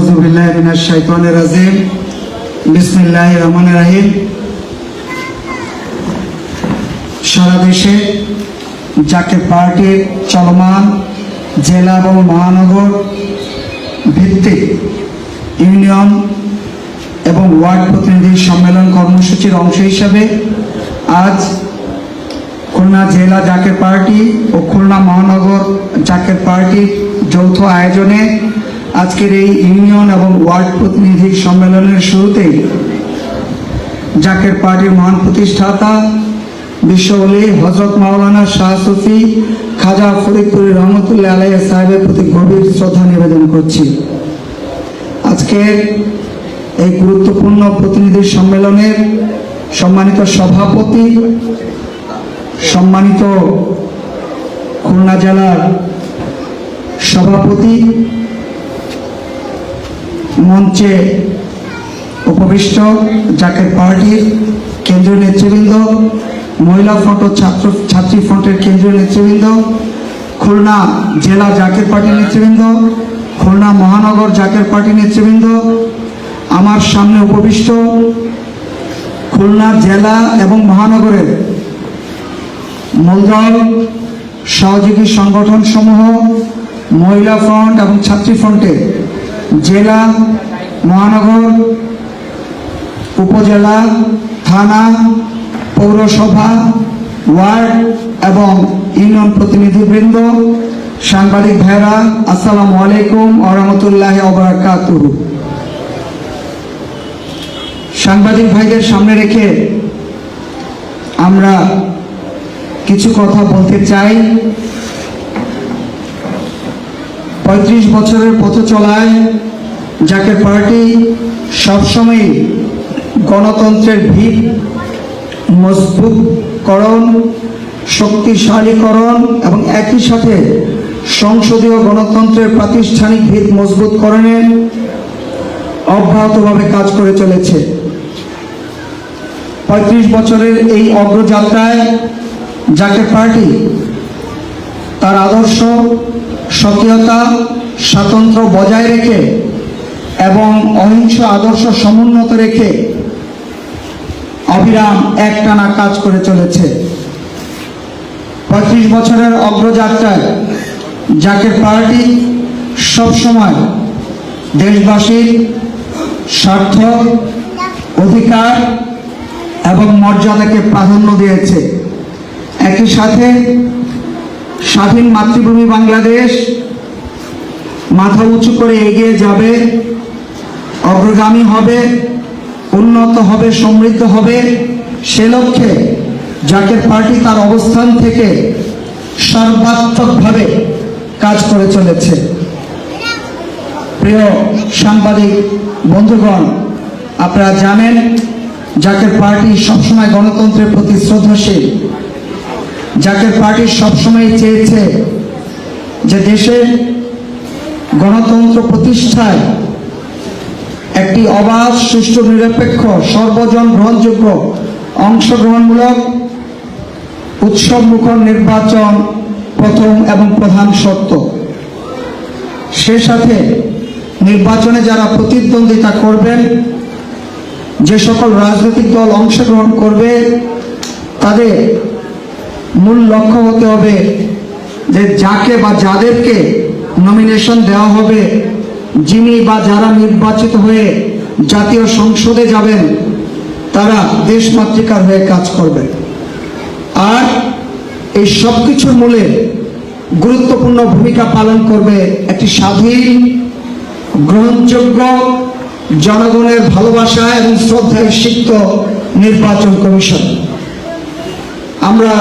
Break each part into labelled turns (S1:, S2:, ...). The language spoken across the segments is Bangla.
S1: আউযু বিল্লাহি মিনাশ শাইতানির রাজিম। বিসমিল্লাহির রহমানির রহিম। সারা দেশে জাকের পার্টির চলমান জেলা এবং মহানগর ভিত্তিক ইউনিয়ন এবং ওয়ার্ড প্রতিনিধি সম্মেলন কর্মসূচির অংশ হিসাবে আজ খুলনা জেলা জাকের পার্টি ও খুলনা মহানগর জাকের পার্টির যৌথ আয়োজনে আজকের এই ইউনিয়ন এবং ওয়ার্ড প্রতিনিধি সম্মেলনের শুরুতেই জাকের পার্টির মহান প্রতিষ্ঠাতা বিশ্বওলি হযরত মাওলানা শাহ সুফি খাজা ফরিদপুরি রহমতুল্লাহ আলাইহি সাহেবের প্রতি গভীর শ্রদ্ধা নিবেদন করছি। আজকের এই গুরুত্বপূর্ণ প্রতিনিধি সম্মেলনের সম্মানিত সভাপতি, সম্মানিত খুলনা জেলার সভাপতি, মঞ্চে উপবিষ্ট জাকের পার্টির কেন্দ্রীয় নেতৃবৃন্দ, মহিলা ফ্রন্ট ও ছাত্রী ফ্রন্টের কেন্দ্রীয় নেতৃবৃন্দ, খুলনা জেলা জাকের পার্টির নেতৃবৃন্দ, খুলনা মহানগর জাকের পার্টির নেতৃবৃন্দ, আমার সামনে উপবিষ্ট খুলনা জেলা এবং মহানগরের মূলদল সহযোগী সংগঠন সমূহ, মহিলা ফ্রন্ট এবং ছাত্রী ফ্রন্টের জেলা, মহানগর, উপজেলা, থানা, পৌরসভা, ওয়ার্ড এবং ইউনিয়ন প্রতিনিধিবৃন্দ, সাংবাদিক ভাইরা, আসসালামু আলাইকুম ওয়া রাহমাতুল্লাহি ওয়া বারাকাতুহু। সাংবাদিক ভাইদের সামনে রেখে আমরা কিছু কথা বলতে চাই। ৩৫ বছরের পথ চলায় জাকের পার্টি সবসময় গণতন্ত্রের ভিত মজবুতকরণ, শক্তিশালীকরণ এবং একই সাথে সংসদীয় গণতন্ত্রের প্রাতিষ্ঠানিক ভিত মজবুতকরণের অব্যাহতভাবে কাজ করে চলেছে। ৩৫ বছরের এই অগ্রযাত্রায় জাকের পার্টি তার আদর্শ, স্বকীয়তা, স্বাতন্ত্র্য বজায় রেখে এবং অহিংস আদর্শ সমুন্নত রেখে অবিরাম একটানা কাজ করে চলেছে। ৩৫ বছরের অগ্রযাত্রায় জাকের পার্টি সবসময় দেশবাসীর স্বার্থ, অধিকার এবং মর্যাদাকে প্রাধান্য দিয়েছে। একই সাথে স্বাধীন মাতৃভূমি বাংলাদেশ মাথা উঁচু করে এগিয়ে যাবে, অগ্রগামী হবে, উন্নত হবে, সমৃদ্ধ হবে, সে লক্ষ্যে জাকের পার্টি তার অবস্থান থেকে সর্বাত্মকভাবে কাজ করে চলেছে। প্রিয় সাংবাদিক বন্ধুগণ, আপনারা জানেন জাকের পার্টি সবসময় গণতন্ত্রের প্রতি শ্রদ্ধাশীল। জাকের পার্টি সবসময় চেয়েছে যে দেশে গণতন্ত্র প্রতিষ্ঠায় একটি অবাধ, সুষ্ঠু, নিরপেক্ষ, সর্বজন গ্রহণযোগ্য, অংশগ্রহণমূলক, উৎসবমুখর নির্বাচন প্রথম এবং প্রধান শর্ত। সে সাথে নির্বাচনে যারা প্রতিদ্বন্দ্বিতা করবেন, যে সকল রাজনৈতিক দল অংশগ্রহণ করবে, তাদের মূল লক্ষ্য হতে হবে যে যাকে বা যাদেরকে নমিনেশন দেওয়া হবে, যিনি বা যারা নির্বাচিত হয়ে জাতীয় সংসদে যাবেন, তারা দেশমাতৃকার হয়ে কাজ করবেন। আর এই সব কিছুর মূলে গুরুত্বপূর্ণ ভূমিকা পালন করবে একটি স্বাধীন, গ্রহণযোগ্য, জনগণের ভালোবাসা এবং শ্রদ্ধায় সিক্ত নির্বাচন কমিশন। আমরা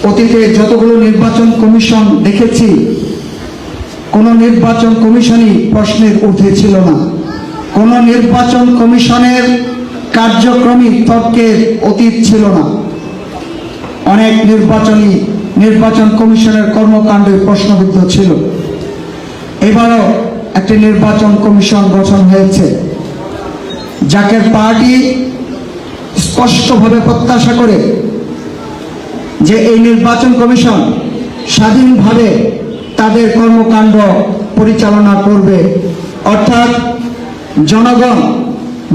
S1: অতীতে যতগুলো নির্বাচন কমিশন দেখেছি, কোনো নির্বাচন কমিশনই প্রশ্নের ঊর্ধ্বে ছিল না। কোনো নির্বাচন কমিশনের কার্যক্রমই তর্কের অতীত ছিল না। অনেক নির্বাচন কমিশনের কর্মকাণ্ডে প্রশ্নবিদ্ধ ছিল। এবারও একটি নির্বাচন কমিশন গঠন হয়েছে। জাকের পার্টি স্পষ্টভাবে প্রত্যাশা করে যে এই নির্বাচন কমিশন স্বাধীনভাবে তাদের কর্মকাণ্ড পরিচালনা করবে অর্থাৎ জনগণ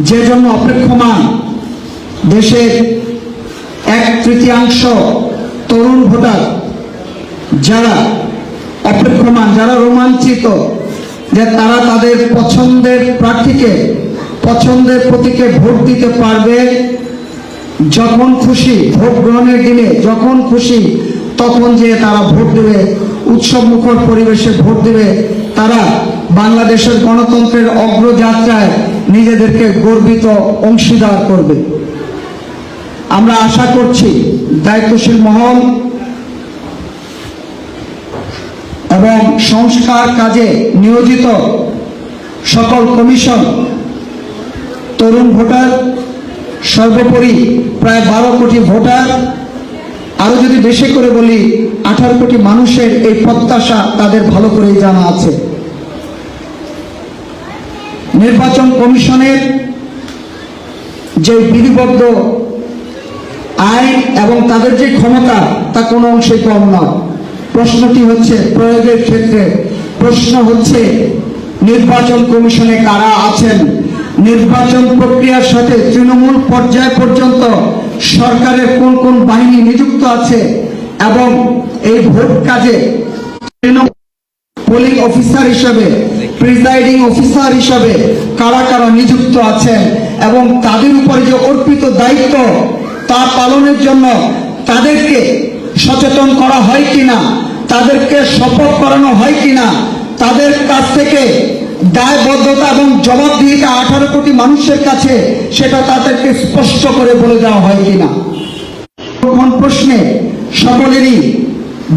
S1: যে জন্য অপেক্ষমান, দেশের 1/3 তরুণ ভোটার যারা অপেক্ষমান, যারা রোমাঞ্চিত যে তারা তাদের পছন্দের প্রার্থীকে, পছন্দের প্রতীকে ভোট দিতে পারবে যখন খুশি, ভোট গ্রহণের দিনে যখন খুশি তখন যে তারা ভোট দেবে, উৎসব মুখর পরিবেশে ভোট দেবে, তারা বাংলাদেশের গণতন্ত্রের অগ্রযাত্রায় নিজেদেরকে গর্বিত অংশীদার করবে। আমরা আশা করছি দায়িত্বশীল মহল এবং সংস্কার কাজে নিয়োজিত সকল কমিশন, তরুণ ভোটার, সর্বোপরি প্রায় 12 কোটি ভোটার, আরো যদি বেশি করে বলি 18 কোটি মানুষের এই প্রত্যাশা তাদের ভালো করেই জানা আছে। নির্বাচন কমিশনের যে বিধিবদ্ধ আইন এবং তাদের যে ক্ষমতা তা কোনো অংশে কম নয়। প্রশ্নটি হচ্ছে প্রয়োগের ক্ষেত্রে, প্রশ্ন হচ্ছে নির্বাচন কমিশনে কারা আছেন, নির্বাচন প্রক্রিয়ার সাথে তৃণমূল পর্যায় পর্যন্ত সরকারের কোন কোন বাহিনী নিযুক্ত আছে এবং এই ভোট কাজে পোলিং অফিসার হিসেবে, প্রিজাইডিং অফিসার হিসেবে কারা কারা নিযুক্ত আছেন এবং তাদের উপরে যে অর্পিত দায়িত্ব তা পালনের জন্য তাদেরকে সচেতন করা হয় কিনা, তাদেরকে শপথ করানো হয় কিনা, তাদের কাছ থেকে দায়বদ্ধতা এবং জবাবদিহিতা 18 কোটি মানুষের কাছে সেটা তাদেরকে স্পষ্ট করে বলে দেওয়া হয় কিনা। কোন প্রশ্নে সকলেরই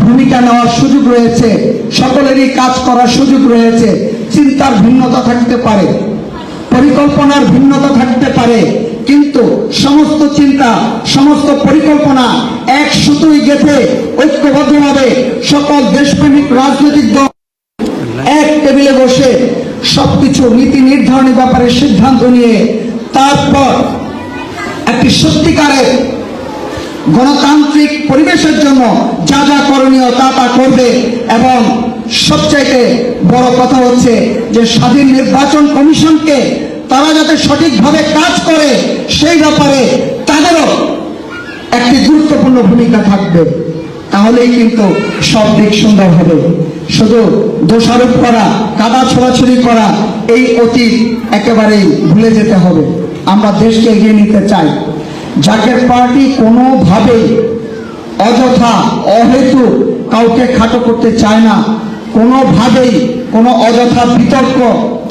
S1: ভূমিকা নেওয়ার সুযোগ রয়েছে, সকলেরই কাজ করার সুযোগ রয়েছে। চিন্তার ভিন্নতা থাকতে পারে, পরিকল্পনার ভিন্নতা থাকতে পারে, কিন্তু সমস্ত চিন্তা, সমস্ত পরিকল্পনা এক সুতোয় গেঁথে ঐক্যবদ্ধভাবে সকল দেশপ্রেমিক রাজনৈতিক দল এক টেবিলে বসে সবকিছু নীতি নির্ধারণের ব্যাপারে সিদ্ধান্ত নিয়ে তারপর একটি সত্যিকারের গণতান্ত্রিক পরিবেশের জন্য যা যা করণীয় তা তা করবে। এবং সবচাইতে বড় কথা হচ্ছে যে স্বাধীন নির্বাচন কমিশনকে তারা যাতে সঠিকভাবে কাজ করে সেই ব্যাপারে তাদেরও একটি গুরুত্বপূর্ণ ভূমিকা থাকবে। তাহলেই কিন্তু সব দিক সুন্দর হবে। শুধু দোষারোপ করা, কাদা ছোড়াছুড়ি করা, এই অতীত একেবারেই ভুলে যেতে হবে। আমরা দেশকে এগিয়ে নিতে চাই। জাকের পার্টি কোনোভাবেই অযথা অহেতু কাউকে খাটো করতে চায় না, কোনোভাবেই কোনো অযথা বিতর্ক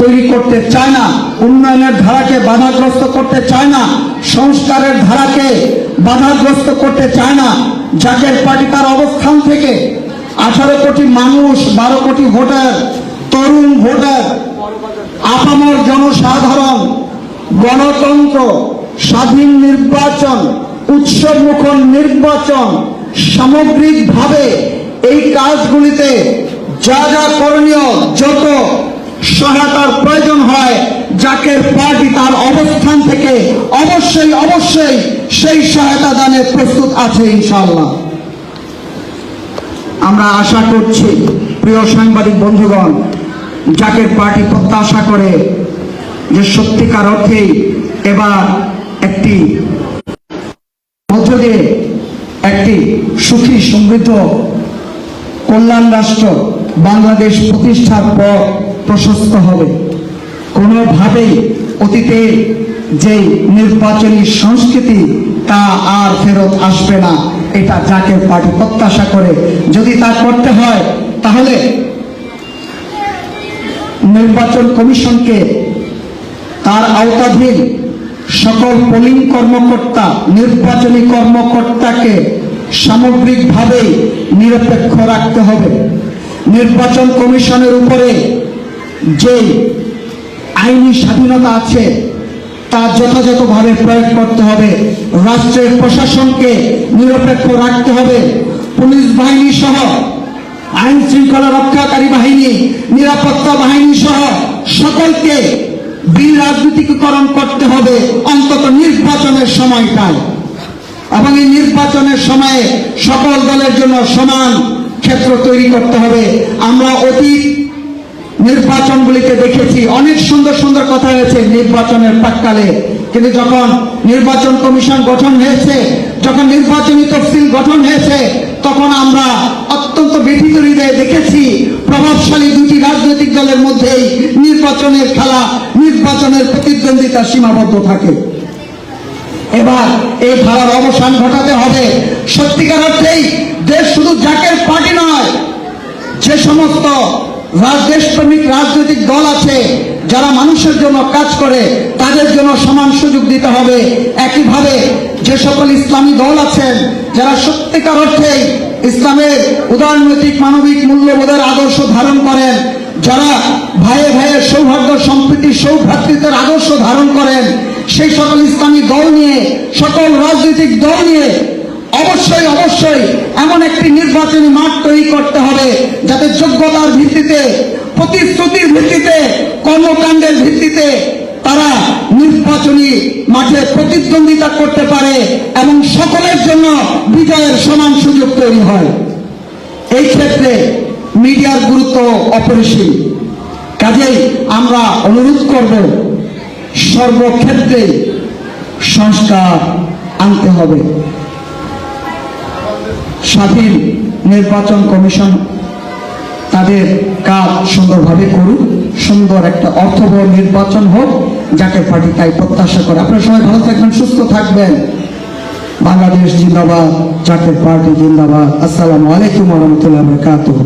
S1: তৈরি করতে চায় না, উন্নয়নের ধারাকে বাধাগ্রস্ত করতে চায় না, সংস্কারের ধারাকে বাধাগ্রস্ত করতে চায় না। জাকের পার্টি তার অবস্থান থেকে 18 কোটি মানুষ, 12 কোটি ভোটার, তরুণ ভোটার, আপামর জনসাধারণ, গণতন্ত্র, স্বাধীন নির্বাচন, উৎসবমুখর নির্বাচন, সামগ্রিকভাবে এই কাজগুলিতে যা যা করণীয়, যত সহায়তার প্রয়োজন হয়, জাকের পার্টি তার অবস্থান থেকে অবশ্যই অবশ্যই সেই সহায়তা দানে প্রস্তুত আছে ইনশাআল্লাহ। আমরা আশা করছি প্রিয় সাংবাদিক বন্ধুগণ, জাকের পার্টি প্রত্যাশা করে যে সত্যিকার অর্থেই এবার একটি মধ্য দিয়ে একটি সুখী সমৃদ্ধ কল্যাণ রাষ্ট্র বাংলাদেশ প্রতিষ্ঠার পর প্রশস্ত হবে। কোনোভাবেই অতীতের যে নির্বাচনী সংস্কৃতি তা আর ফেরত আসবে না, এটা জাকের পার্টি প্রত্যাশা করে। যদি তা করতে হয় তাহলে নির্বাচন কমিশনকে, তার আওতাধীন সকল পোলিং কর্মকর্তা, নির্বাচনী কর্মকর্তাকে সামগ্রিকভাবে নিরপেক্ষ রাখতে হবে। নির্বাচন কমিশনের উপরে যে আইনি স্বাধীনতা আছে তা যথাযথভাবে প্রয়োগ করতে হবে। রাষ্ট্রের প্রশাসনকে নিরপেক্ষ রাখতে হবে। পুলিশ বাহিনী সহ, আইন শৃঙ্খলা রক্ষাকারী বাহিনী, নিরাপত্তা বাহিনী সহ সকলকে বিরাজনীতিকরণ করতে হবে অন্তত নির্বাচনের সময়টায়। এবং এই নির্বাচনের সময়ে সকল দলের জন্য সমান ক্ষেত্র তৈরি করতে হবে। আমরা অতীত নির্বাচনগুলিতে দেখেছি অনেক সুন্দর সুন্দর কথা হয়েছে নির্বাচনের প্রাক্কালে, কিন্তু যখন নির্বাচন কমিশন গঠন হয়েছে, যখন নির্বাচনী তফসিল গঠন হয়েছে, তখন আমরা অত্যন্ত ব্যথিত হৃদয়ে দেখেছি প্রভাবশালী দুটি রাজনৈতিক দলের মধ্যেই নির্বাচনের খেলা, নির্বাচনের প্রতিদ্বন্দ্বিতা সীমাবদ্ধ থাকে। এবার এই ধারার অবসান ঘটাতে হবে। সত্যিকার অর্থেই দেশ শুধু জাকের পার্টি নয়, যে সমস্ত দেশপ্রেমিক রাজনৈতিক দল আছে যারা মানুষের জন্য কাজ করে তাদের জন্য সমান সুযোগ দিতে হবে। একইভাবে যে সকল ইসলামী দল আছেন যারা সত্যিকার অর্থেই ইসলামের উদারনৈতিক মানবিক মূল্যবোধের আদর্শ ধারণ করেন, যারা ভাইয়ে ভাইয়ে সৌহার্দ্য সম্প্রীতি সৌভ্রাতৃত্বের আদর্শ ধারণ করেন, সেই সকল ইসলামী দল নিয়ে, সকল রাজনৈতিক দল নিয়ে অবশ্যই অবশ্যই এমন একটি নির্বাচনী মাঠ তৈরি করতে হবে যাতে যোগ্যতার ভিত্তিতে, প্রতিশ্রুতির ভিত্তিতে, কর্মকাণ্ডের ভিত্তিতে তারা নির্বাচনী মাঠে প্রতিদ্বন্দ্বিতা করতে পারে এবং সকলের জন্য বিজয়ের সমান সুযোগ তৈরি হয়। এই ক্ষেত্রে মিডিয়ার গুরুত্ব অপরিসীম। কাজেই আমরা অনুরোধ করব সর্বক্ষেত্রে সংস্কার আনতে হবে। স্বাধীন নির্বাচন কমিশন তাদের কাজ সুন্দরভাবে করুক, সুন্দর একটা অর্থবহ নির্বাচন হোক, যাকে পার্টি তাই প্রত্যাশা করে। আপনারা সবাই ভালো থাকবেন, সুস্থ থাকবেন। বাংলাদেশ জিন্দাবাদ, জাতীয় পার্টি জিন্দাবাদ। আসসালামু আলাইকুম ওয়া রাহমাতুল্লাহি ওয়া বারাকাতুহু।